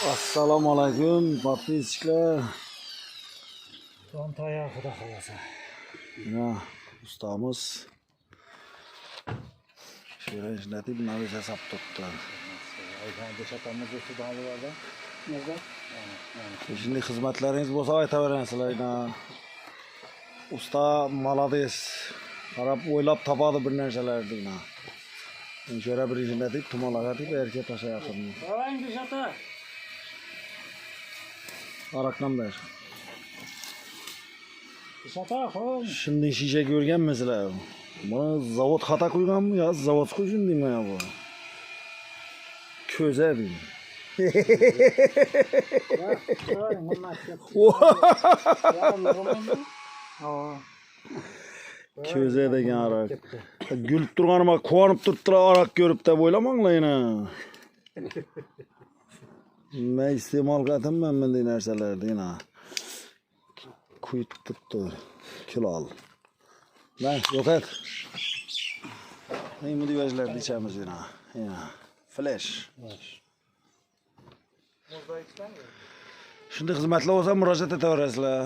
Assalomu alaykum, подписчиклар. Son tayağı xudo xolasa. Ya, ustamız. Şöyle işletip naviz hesap tuttu. Ayhan deşatamız da sudan alıverdi. Nerede? Şimdi hizmetleriniz bo'lsa aytaverasizlar. Usta malades. Qarab o'ylab topadi bir narsalarni. Şöyle bir işletip tumalag'atib erkak tashayapti. Qarang deşata. Arakdan ber. Deşata xo'm. Şimdi şişe ko'rganmisizlar? Buni zavod xato qo'yganmi yo zavod qo'ysin deyman ya bu. Ko'za bu. Ko'za degan arak. Gulib turganima quvonib turibdilar arak ko'rib deb o'ylamanglar yana. Men iste'mol qilaman bunday narsalarni yana. Kuyib turibdi. Kilo al. Lan yo'q et. Nima deyajlarni ichamiz yana. Yana. Flash. Shunday xizmatlar bo'lsa murojaat etaverasizlar.